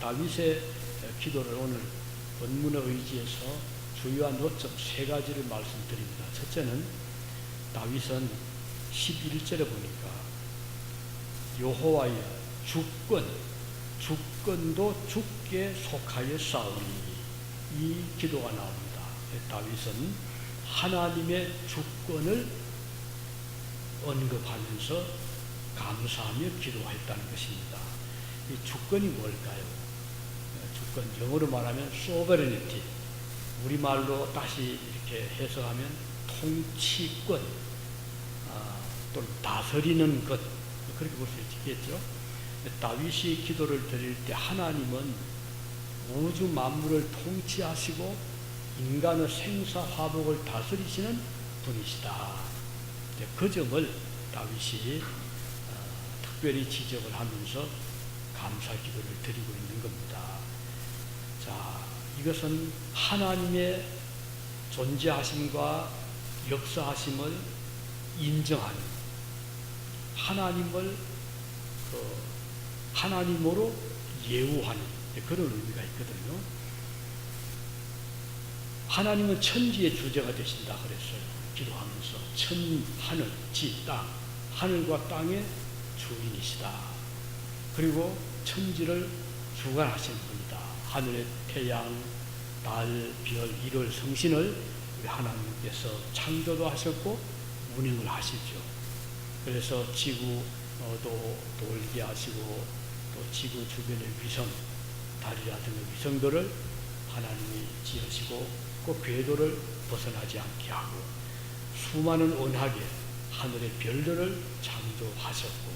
다윗의 기도를 오늘 본문에 의지해서 주요한 요점 3가지를 말씀드립니다. 첫째는 다윗은 11절에 보니까 여호와의 주권도 주께 속하여 싸우니, 이 기도가 나옵니다. 다윗은 하나님의 주권을 언급하면서 감사하며 기도했다는 것입니다. 이 주권이 뭘까요? 주권, 영어로 말하면 sovereignty, 우리말로 다시 이렇게 해석하면 통치권, 또는 다스리는 것, 그렇게 볼 수 있겠죠. 다윗이 기도를 드릴 때 하나님은 우주 만물을 통치하시고 인간의 생사화복을 다스리시는 분이시다. 그 점을 다윗이 특별히 지적을 하면서 감사 기도를 드리고 있는 겁니다. 자, 이것은 하나님의 존재하심과 역사하심을 인정하는, 하나님을 하나님으로 예우하는 그런 의미가 있거든요. 하나님은 천지의 주제가 되신다 그랬어요. 기도하면서 천, 하늘, 지, 땅, 하늘과 땅의 주인이시다. 그리고 천지를 주관하시는 분이다. 하늘의 태양, 달, 별, 일월, 성신을 하나님께서 창조도 하셨고 운행을 하시죠. 그래서 지구도 돌게 하시고 또 지구 주변의 위성, 달이라든가 위성들을 하나님이 지으시고 그 궤도를 벗어나지 않게 하고 수많은 언하계 하늘의 별들을 창조하셨고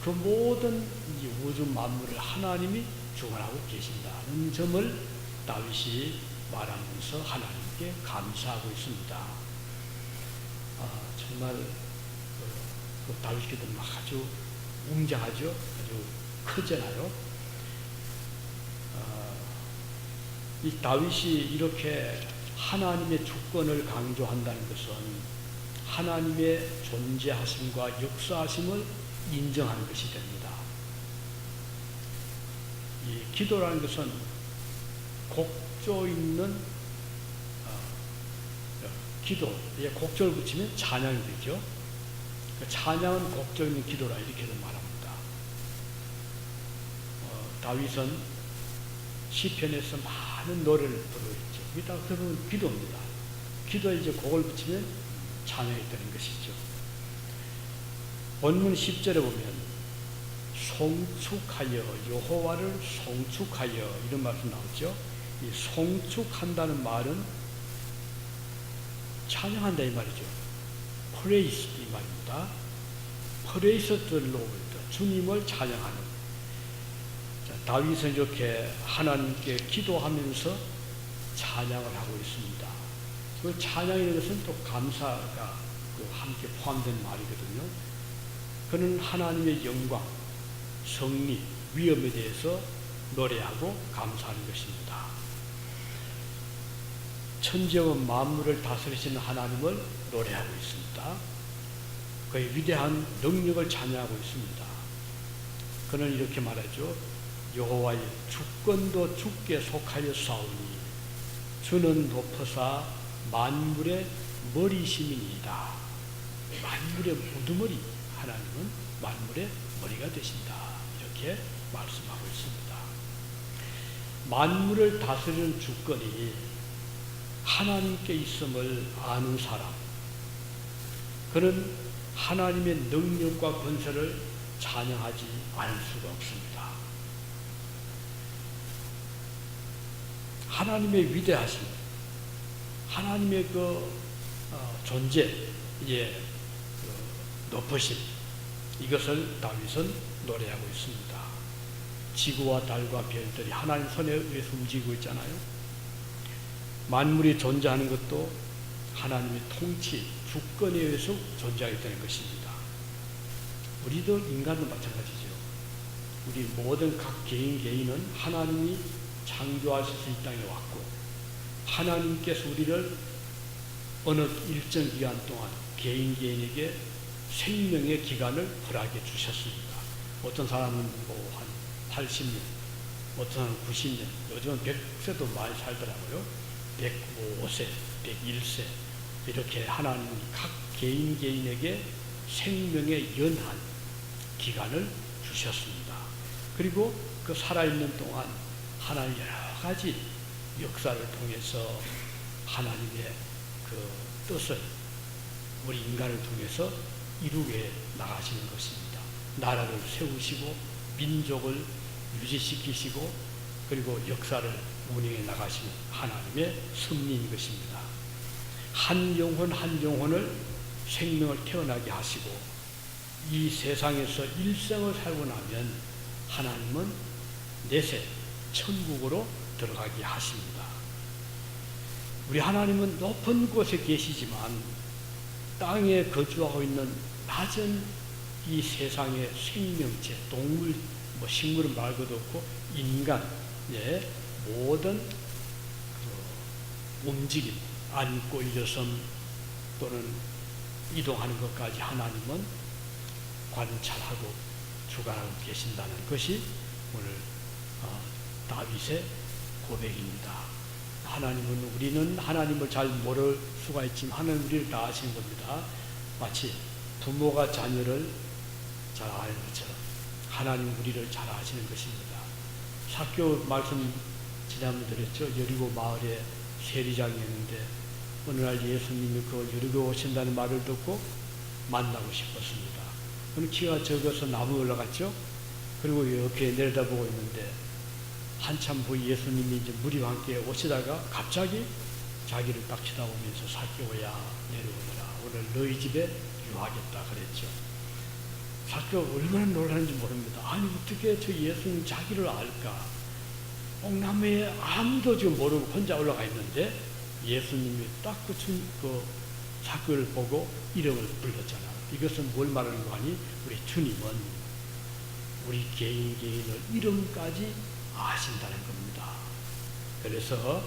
그 모든 이 우주 만물을 하나님이 주관하고 계신다는 점을 다윗이 말하면서 하나님께 감사하고 있습니다. 정말 그 다윗 기도는 아주 웅장하죠. 아주 크잖아요. 이 다윗이 이렇게 하나님의 주권을 강조한다는 것은 하나님의 존재하심과 역사하심을 인정하는 것이 됩니다. 이 기도라는 것은 곡조 있는 기도에 곡조를 붙이면 찬양이 되죠. 찬양은 곡조 있는 기도라 이렇게도 말합니다. 다윗은 시편에서 많은 노래를 부르고 있죠. 이게 다 그런 기도입니다. 기도에 이제 곡을 붙이면 찬양이 되는 것이죠. 본문 10절에 보면 송축하여, 여호와를 송축하여 이런 말씀 나오죠. 이 송축한다는 말은 찬양한다 이 말이죠. praise 이 말입니다. praise the Lord, 주님을 찬양하는. 자, 다윗은 이렇게 하나님께 기도하면서 찬양을 하고 있습니다. 그 찬양이라는 것은 또 감사가 함께 포함된 말이거든요. 그는 하나님의 영광, 성리, 위엄에 대해서 노래하고 감사하는 것입니다. 천지와 만물을 다스리시는 하나님을 노래하고 있습니다. 그의 위대한 능력을 찬양하고 있습니다. 그는 이렇게 말하죠. 여호와의 주권도 주께 속하여 싸우니 주는 높으사 만물의 머리시민이다. 만물의 우두머리, 하나님은 만물의 머리가 되신다. 이렇게 말씀하고 있습니다. 만물을 다스리는 주권이 하나님께 있음을 아는 사람, 그는 하나님의 능력과 권세를 찬양하지 않을 수가 없습니다. 하나님의 위대하심, 하나님의 존재, 높으심, 이것을 다윗은 노래하고 있습니다. 지구와 달과 별들이 하나님 손에 의해서 움직이고 있잖아요. 만물이 존재하는 것도 하나님의 통치, 주권에 의해서 존재하게 되는 것입니다. 우리도 인간도 마찬가지죠. 우리 모든 각 개인은 하나님이 창조하셔서 이 땅에 왔고 하나님께서 우리를 어느 일정 기간 동안 개인에게 생명의 기간을 허락해 주셨습니다. 어떤 사람은 한 80년, 어떤 사람은 90년, 요즘은 100세도 많이 살더라고요. 105세, 101세 이렇게 하나님이 각 개인 개인에게 생명의 연한 기간을 주셨습니다. 그리고 그 살아있는 동안 하나님 여러 가지 역사를 통해서 하나님의 그 뜻을 우리 인간을 통해서 이루게 나가시는 것입니다. 나라를 세우시고 민족을 유지시키시고 그리고 역사를 운영해 나가시는 하나님의 섭리인 것입니다. 한 영혼 한 영혼을 생명을 태어나게 하시고 이 세상에서 일생을 살고 나면 하나님은 내세 천국으로 들어가게 하십니다. 우리 하나님은 높은 곳에 계시지만 땅에 거주하고 있는 낮은 이 세상의 생명체, 동물, 식물은 말 것도 없고 인간의 모든 움직임, 앉고 일어섬 또는 이동하는 것까지 하나님은 관찰하고 주관하고 계신다는 것이 오늘 다윗의 고백입니다. 하나님은 우리는 하나님을 잘 모를 수가 있지만 하나님은 우리를 다 아시는 겁니다. 마치 부모가 자녀를 잘 아는 것처럼 하나님 우리를 잘 아시는 것입니다. 사교 말씀 지난번 드렸죠. 여리고 마을에 세리장이었는데 어느 날 예수님이 그 여리고 오신다는 말을 듣고 만나고 싶었습니다. 그는 키가 적어서 나무에 올라갔죠. 그리고 옆에 내려다보고 있는데 한참 후 예수님이 이제 무리와 함께 오시다가 갑자기 자기를 딱 쳐다보면서 사개오야 내려오너라. 오늘 너희 집에 유하겠다 그랬죠. 사개오 얼마나 놀랐는지 모릅니다. 아니 어떻게 저 예수님 자기를 알까? 옥나무에 아무도 지금 모르고 혼자 올라가 있는데 예수님이 딱 그 사개오를 보고 이름을 불렀잖아. 이것은 뭘 말하는 거 아니? 우리 주님은 우리 개인 개인을 이름까지 아신다는 겁니다. 그래서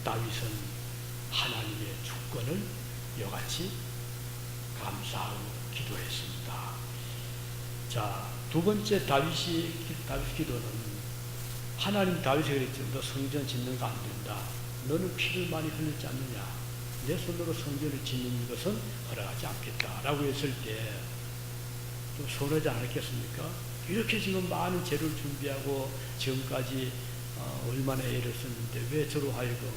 다윗은 하나님의 주권을 여같이 감사하고 기도했습니다. 자, 두 번째 다윗 기도는 하나님 다윗이 그랬죠. 너 성전 짓는 거 안 된다. 너는 피를 많이 흘리지 않느냐. 내 손으로 성전을 짓는 것은 허락하지 않겠다. 라고 했을 때 좀 서운하지 않았겠습니까? 이렇게 지금 많은 재료를 준비하고 지금까지 얼마나 애를 썼는데 왜 저로 하여금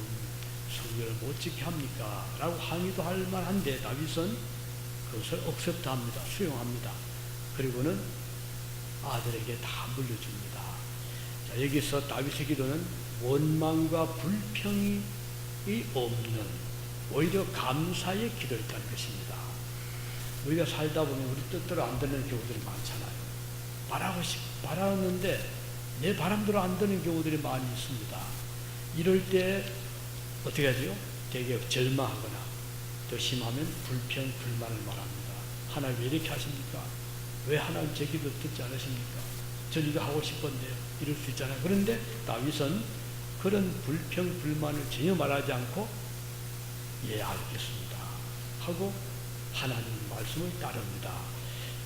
성전을 못 짓게 합니까? 라고 항의도 할 만한데 다윗은 그것을 억셉트합니다. 수용합니다. 그리고는 아들에게 다 물려줍니다. 자, 여기서 다윗의 기도는 원망과 불평이 없는 오히려 감사의 기도였다는 것입니다. 우리가 살다 보면 우리 뜻대로 안 되는 경우들이 많잖아요. 바라는데 내 바람대로 안 되는 경우들이 많이 있습니다. 이럴 때 어떻게 하죠? 되게 절망하거나 더 심하면 불평, 불만을 말합니다. 하나님 왜 이렇게 하십니까? 왜 하나님 제 기도 듣지 않으십니까? 전 이거 하고 싶은데 이럴 수 있잖아요. 그런데 다윗은 그런 불평, 불만을 전혀 말하지 않고 예, 알겠습니다 하고 하나님 말씀을 따릅니다.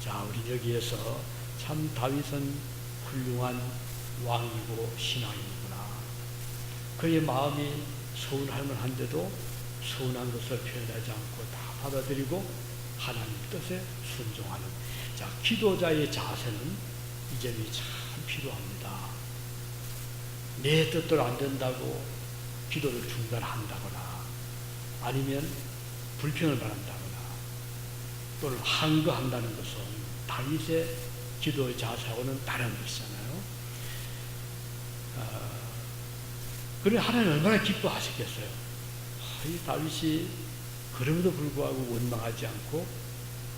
자, 우리 여기에서 참 다윗은 훌륭한 왕이고 신앙이구나. 그의 마음이 서운할 만한데도 서운한 것을 표현하지 않고 다 받아들이고 하나님 뜻에 순종하는. 자, 기도자의 자세는 이 점이 참 필요합니다. 내 뜻대로 안 된다고 기도를 중단한다거나 아니면 불평을 말한다거나 또는 항거한다는 것은 다윗의 기도의 자세하고는 다른 것이잖아요. 그래 하나님 얼마나 기뻐하셨겠어요. 이 다윗이 그럼에도 불구하고 원망하지 않고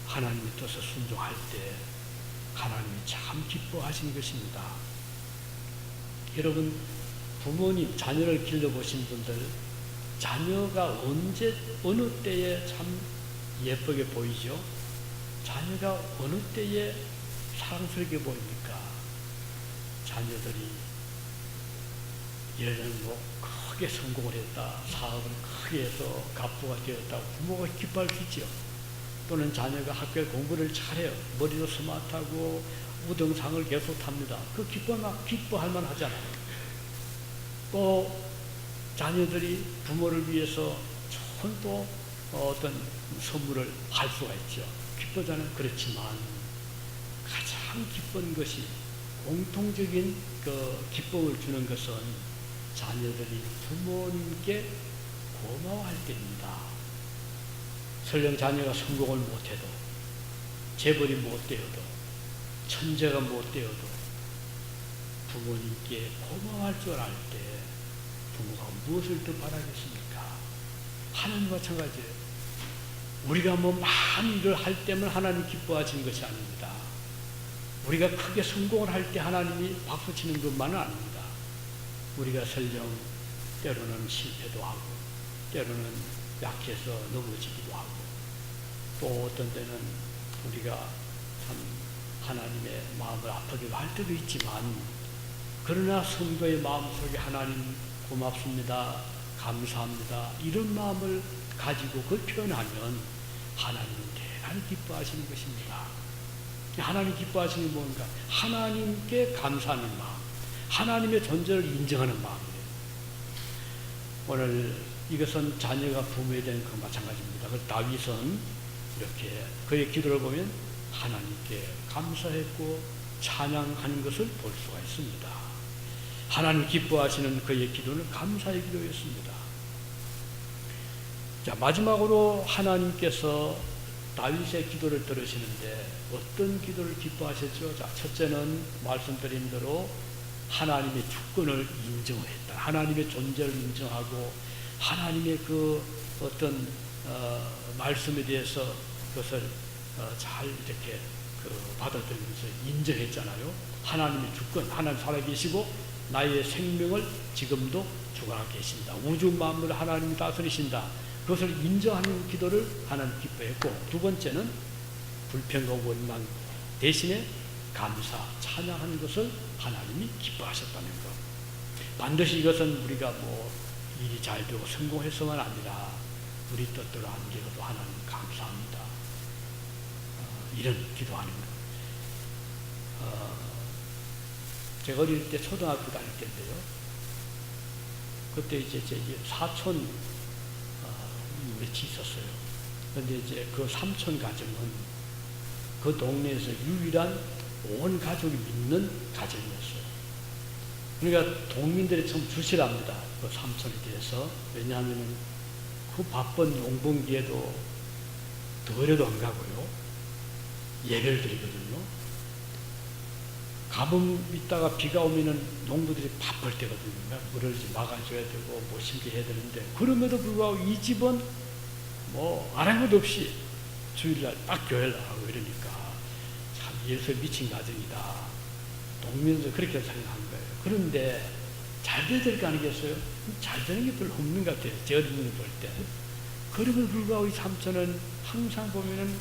하나님의 뜻에 순종할 때 하나님이 참 기뻐하신 것입니다. 여러분 부모님 자녀를 길러보신 분들 자녀가 언제 어느 때에 참 예쁘게 보이죠? 자녀가 어느 때에 사랑스럽게 보입니까? 자녀들이 예를 들면 뭐 크게 성공을 했다, 사업을 크게 해서 갑부가 되었다고 부모가 기뻐할 수 있죠. 또는 자녀가 학교에 공부를 잘해요. 머리도 스마트하고 우등상을 계속 탑니다. 그 기뻐할 만 하잖아요. 또 자녀들이 부모를 위해서 좋은 또 어떤 선물을 할 수가 있죠. 기쁘잖아요. 그렇지만 가장 기쁜 것이 공통적인 그 기쁨을 주는 것은 자녀들이 부모님께 고마워할 때입니다. 설령 자녀가 성공을 못해도, 재벌이 못되어도, 천재가 못되어도 부모님께 고마워할 줄 알 때 부모가 무엇을 더 바라겠습니까? 하나님과 마찬가지예요. 우리가 뭐 많은 일을 할 때만 하나님 기뻐하시는 것이 아닙니다. 우리가 크게 성공을 할 때 하나님이 박수치는 것만은 아닙니다. 우리가 설령 때로는 실패도 하고 때로는 약해서 넘어지기도 하고 또 어떤 때는 우리가 참 하나님의 마음을 아프기도 할 때도 있지만 그러나 성도의 마음속에 하나님 고맙습니다, 감사합니다 이런 마음을 가지고 그걸 표현하면 하나님은 대단히 기뻐하시는 것입니다. 하나님 기뻐하시는 게 뭔가? 하나님께 감사하는 마음, 하나님의 존재를 인정하는 마음이에요. 오늘 이것은 자녀가 부모에 대한 그 마찬가지입니다. 그 다윗은 이렇게 그의 기도를 보면 하나님께 감사했고 찬양하는 것을 볼 수가 있습니다. 하나님 기뻐하시는 그의 기도는 감사의 기도였습니다. 자, 마지막으로 하나님께서 다윗의 기도를 들으시는데 어떤 기도를 기뻐하셨죠? 자, 첫째는 말씀드린 대로 하나님의 주권을 인정했다. 하나님의 존재를 인정하고 하나님의 그 어떤 말씀에 대해서 그것을 잘 이렇게 받아들이면서 인정했잖아요. 하나님의 주권, 하나님 살아계시고 나의 생명을 지금도 주관하고 계신다. 우주 만물을 하나님이 다스리신다. 그것을 인정하는 기도를 하나님 기뻐했고, 두 번째는 불평과 원망 대신에 감사, 찬양하는 것을 하나님이 기뻐하셨다는 것. 반드시 이것은 우리가 뭐 일이 잘 되고 성공해서만 아니라 우리 뜻대로 안 되어도 하나님 감사합니다. 이런 기도하는 것. 제가 어릴 때 초등학교 다닐 때인데요. 그때 이제 제 사촌 몇이 있었어요. 그런데 이제 그 삼촌 가정은 그 동네에서 유일한 온 가족이 믿는 가정이었어요. 그러니까 동민들이 참 주시랍니다. 그 삼촌에 대해서. 왜냐하면 그 바쁜 용봉기에도 덜에도 안 가고요. 예배를 드리거든요. 가뭄 있다가 비가 오면은 농부들이 바쁠 때거든요. 물을 막아줘야 되고 뭐 심게 해야 되는데 그럼에도 불구하고 이 집은 뭐 아랑곳 없이 주일날 딱 교회를 나가고 이러니까 참 예수에 미친 가정이다. 농민들 그렇게 생각한 거예요. 그런데 잘 돼야 될 거 아니겠어요? 잘 되는 게 별로 없는 것 같아요. 제 어린 눈에 볼 때. 그럼에도 불구하고 이 삼촌은 항상 보면은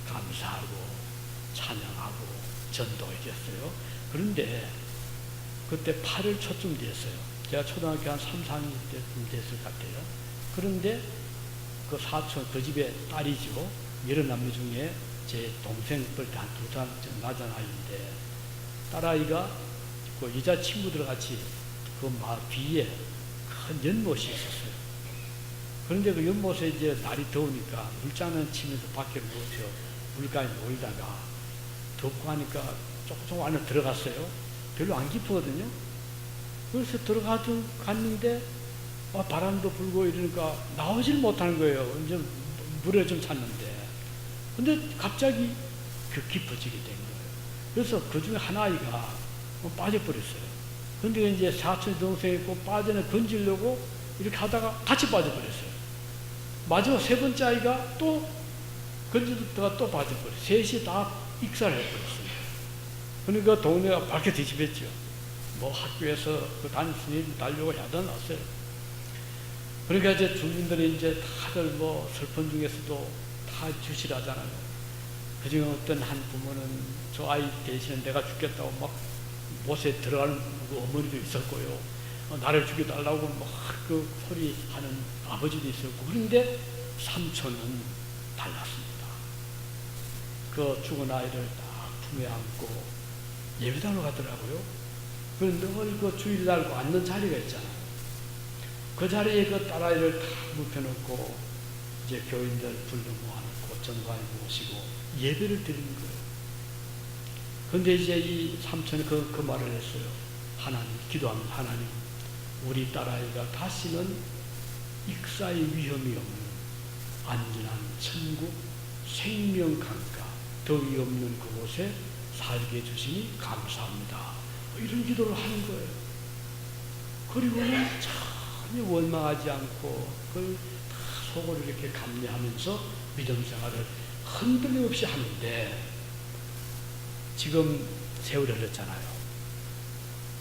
감사하고 찬양하고 전도해줬어요. 그런데 그때 8월 초쯤 됐어요. 제가 초등학교 한 3, 4학년 때쯤 됐을 것 같아요. 그런데 그 사촌, 그 집의 딸이죠. 여러 남매 중에 제 동생 뻘 때 한 2살 낮은 아이인데 딸아이가 그 여자 친구들 같이 그 마을 뒤에 큰 연못이 있었어요. 그런데 그 연못에 이제 날이 더우니까 물장난 치면서 밖에 누워서 물가에 놀다가 덥고 하니까 조금 안에 들어갔어요. 별로 안 깊거든요. 그래서 갔는데 바람도 불고 이러니까 나오질 못하는 거예요. 이제 물에 좀 찼는데. 근데 갑자기 깊어지게 된 거예요. 그래서 그 중에 한 아이가 빠져버렸어요. 근데 이제 사촌 동생이 꼭 빠져나 건지려고 이렇게 하다가 같이 빠져버렸어요. 마지막 세 번째 아이가 또 건지다가 또 빠져버렸어요. 셋이 다 익살해버렸어요. 그러니까 동네가 밝게 뒤집혔죠. 뭐 학교에서 그 담임 선생님 달려고 야단 났어요. 그러니까 이제 주민들이 이제 다들 뭐 슬픈 중에서도 다 주시라잖아요. 그 중에 어떤 한 부모는 저 아이 대신에 내가 죽겠다고 막 못에 들어가는 그 어머니도 있었고요. 나를 죽여달라고 막 그 소리 하는 아버지도 있었고. 그런데 삼촌은 달랐습니다. 그 죽은 아이를 딱 품에 안고 예배당으로 가더라고요. 그런데 그 주일날 앉는 자리가 있잖아요. 그 자리에 그 딸아이를 다 눕혀놓고 이제 교인들 불러 모아놓고 전관에 모시고 예배를 드리는 거예요. 그런데 이제 이 삼촌이 그 말을 했어요. 하나님, 기도하면 하나님, 우리 딸아이가 다시는 익사의 위험이 없는 안전한 천국, 생명 강가, 더위 없는 그곳에 살게 해주시니 감사합니다. 이런 기도를 하는 거예요. 그리고는 전혀 원망하지 않고 그걸 다 속으로 이렇게 감내하면서 믿음 생활을 흔들림 없이 하는데, 지금 세월이 흘렀잖아요.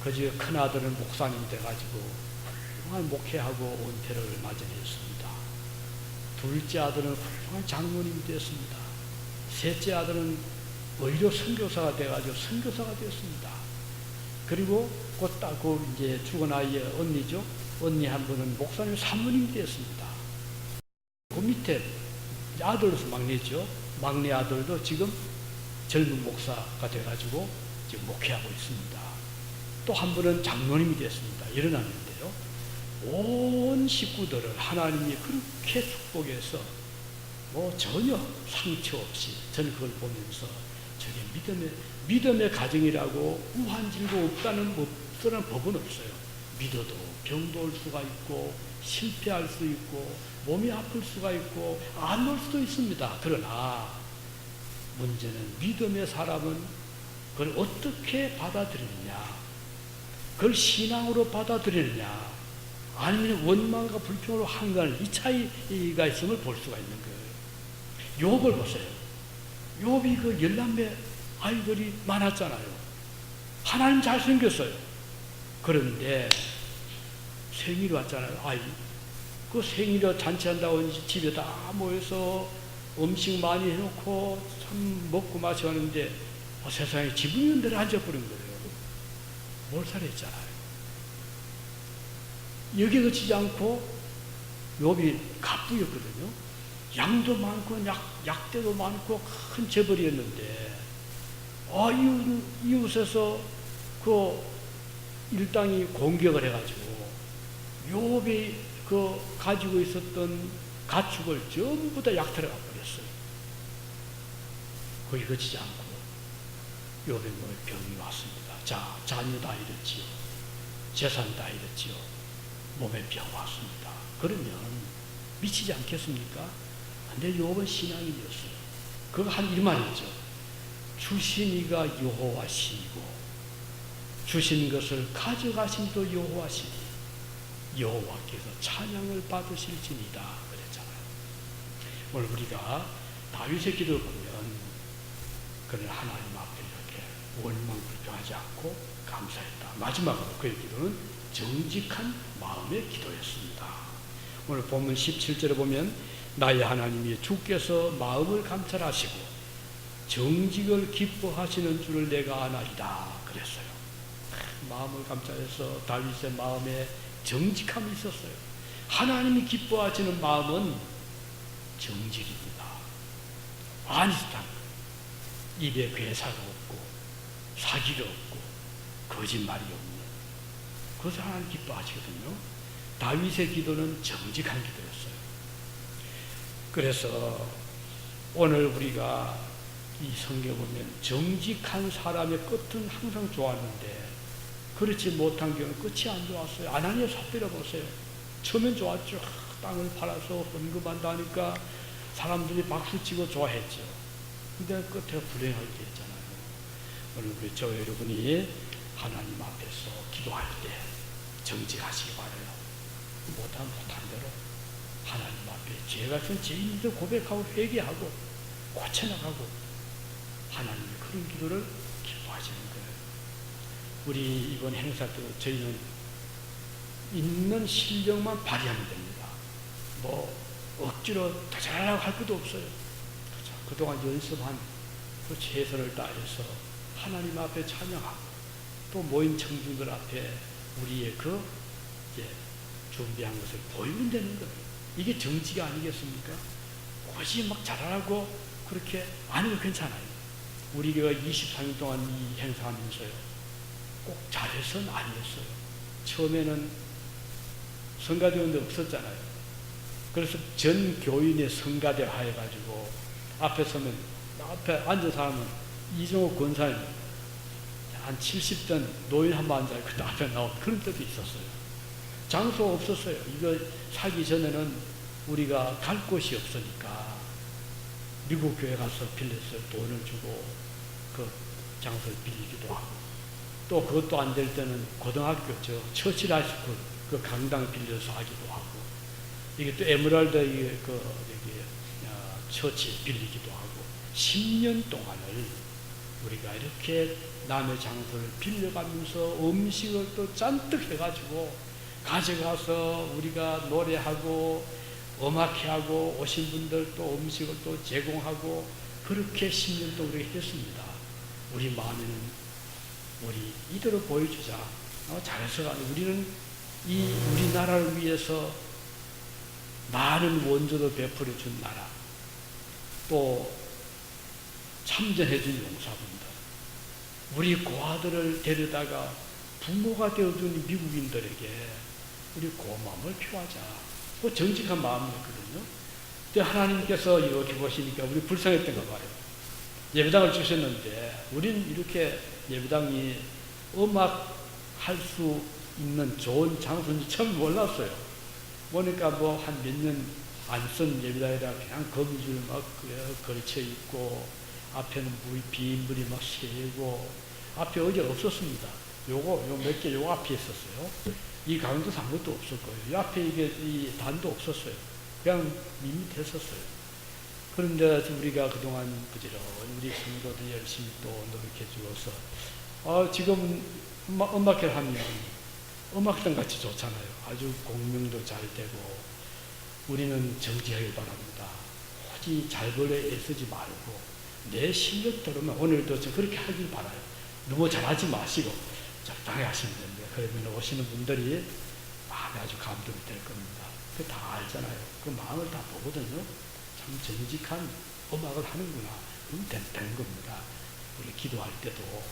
그중에 큰아들은 목사님 돼가지고 훌륭한 목회하고 은퇴를 맞이했습니다. 둘째 아들은 훌륭한 장로님이 됐습니다. 셋째 아들은 의료 선교사가 돼가지고 선교사가 되었습니다. 그리고 그 이제 죽은 아이의 언니죠. 언니 한 분은 목사님 사모님이 되었습니다. 그 밑에 아들로서 막내죠. 막내 아들도 지금 젊은 목사가 돼가지고 지금 목회하고 있습니다. 또 한 분은 장로님이 되었습니다. 일어났는데요. 온 식구들을 하나님이 그렇게 축복해서 전혀 상처 없이 저는 그걸 보면서 저게 믿음의 가정이라고 우한질도 없다는 법은 없어요. 믿어도 병도 올 수가 있고 실패할 수 있고 몸이 아플 수가 있고 안 올 수도 있습니다. 그러나 문제는 믿음의 사람은 그걸 어떻게 받아들이느냐, 그걸 신앙으로 받아들이느냐, 아니면 원망과 불평으로 한가하는 이 차이가 있음을 볼 수가 있는 거예요. 욥을 보세요. 욥이 그 11매 아이들이 많았잖아요. 하나님 잘생겼어요. 그런데 생일이 왔잖아요. 아이. 그 생일에 잔치한다고 집에 다 모여서 음식 많이 해놓고 참 먹고 마시고 하는데 세상에 집 있는 데로 앉아버린 거예요. 몰살했잖아요. 여기에 그치지 않고 욥이 갑부였거든요. 양도 많고 약대도 많고 큰 재벌이었는데 이웃에서 그 일당이 공격을 해가지고 욥이 그 가지고 있었던 가축을 전부 다 약탈해 가버렸어요. 거기 그치지 않고 욥의 몸에 병이 왔습니다. 자, 자녀 다 잃었지요. 재산 다 잃었지요. 몸에 병 왔습니다. 그러면 미치지 않겠습니까? 근데 욥은 신앙인이었어요. 그거 한 이 말이죠. 주신 이가 여호와시고 주신 것을 가져가심도 여호와시니 여호와께서 찬양을 받으실지니이다 그랬잖아요. 오늘 우리가 다윗의 기도를 보면 그는 하나님 앞에 이렇게 원망 불평하지 않고 감사했다. 마지막으로 그의 기도는 정직한 마음의 기도였습니다. 오늘 본문 17절에 보면 나의 하나님이 주께서 마음을 감찰하시고 정직을 기뻐하시는 줄을 내가 아나이다 그랬어요. 마음을 감찰해서 다윗의 마음에 정직함이 있었어요. 하나님이 기뻐하시는 마음은 정직입니다. 안이스탄, 입에 괴사가 없고 사기가 없고 거짓말이 없는, 그것을 하나님 기뻐하시거든요. 다윗의 기도는 정직한 기도였어요. 그래서 오늘 우리가 이 성경에 보면 정직한 사람의 끝은 항상 좋았는데 그렇지 못한 경우는 끝이 안 좋았어요. 아나니아 삽비라 보세요. 처음엔 좋았죠. 땅을 팔아서 헌금한다니까 사람들이 박수치고 좋아했죠. 근데 끝에 불행하게 됐잖아요. 오늘 우리 저 여러분이 하나님 앞에서 기도할 때 정직하시기 바라요. 못한 대로 하나님 앞에 죄가 있으면 죄인들 고백하고 회개하고 고쳐나가고 하나님의 그런 기도를 기뻐하시는 거예요. 우리 이번 행사 때 저희는 있는 실력만 발휘하면 됩니다. 억지로 더 잘하려고 할 것도 없어요. 그렇죠? 그동안 연습한 그 최선을 다해서 하나님 앞에 찬양하고 또 모인 청중들 앞에 우리의 이제 준비한 것을 보이면 되는 거예요. 이게 정치가 아니겠습니까? 굳이 막 잘하라고 그렇게 안 해도 괜찮아요. 우리가 24년 동안 이 행사하면서요, 꼭 잘해서는 아니었어요. 처음에는 성가대원도 없었잖아요. 그래서 전 교인의 성가대화 해가지고 앞에 서면, 앞에 앉은 사람은 이종호 권사님 한 70전 노인 한번 앉아요. 그때 앞에 나온 그런 때도 있었어요. 장소 없었어요. 이거 사기 전에는 우리가 갈 곳이 없으니까 미국 교회 가서 빌렸어요. 돈을 주고 그 장소를 빌리기도 하고, 또 그것도 안 될 때는 고등학교 처칠 하이스쿨 그 강당 빌려서 하기도 하고, 이게 또 에메랄드 처치 빌리기도 하고, 10년 동안을 우리가 이렇게 남의 장소를 빌려가면서 음식을 또 잔뜩 해가지고 가져가서 우리가 노래하고 음악회하고 오신 분들 또 음식을 또 제공하고, 그렇게 10년 동안 우리가 했습니다. 우리 마음에는 우리 이대로 보여주자. 잘해서 우리는 이 우리나라를 위해서 많은 원조도 베풀어 준 나라, 또 참전해 준 용사분들, 우리 고아들을 데려다가 부모가 되어준 미국인들에게 우리 고마움을 표하자. 그 정직한 마음이었거든요. 근데 하나님께서 이렇게 보시니까 우리 불쌍했던가 봐요. 예배당을 주셨는데 우리는 이렇게 예배당이 음악 할 수 있는 좋은 장소인지 처음 몰랐어요. 보니까 뭐 한 몇 년 안 쓴 예배당이라 그냥 거미줄 막 걸쳐 있고, 앞에는 비인물이 막 새고, 앞에 어디 없었습니다. 요 몇 개 요 앞에 있었어요. 이 가운데서 아무것도 없을 거예요. 이 앞에 이 단도 없었어요. 그냥 밋밋했었어요. 그런데 우리가 그동안 부지런히 우리 성도들 열심히 또 노력해 주어서 지금 음악회를 하면 음악당 같이 좋잖아요. 아주 공명도 잘 되고, 우리는 정지하길 바랍니다. 오직 잘 벌려 애쓰지 말고 내 실력대로만 오늘도 그렇게 하길 바라요. 너무 잘하지 마시고 적당히 하시면 됩니다. 그러면 오시는 분들이 마음에 아주 감동이 될 겁니다. 그 다 알잖아요. 그 마음을 다 보거든요. 참 정직한 음악을 하는구나. 그럼 되는 겁니다. 우리 기도할 때도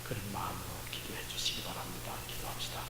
그런 마음으로 기도해 주시기 바랍니다. 기도합시다.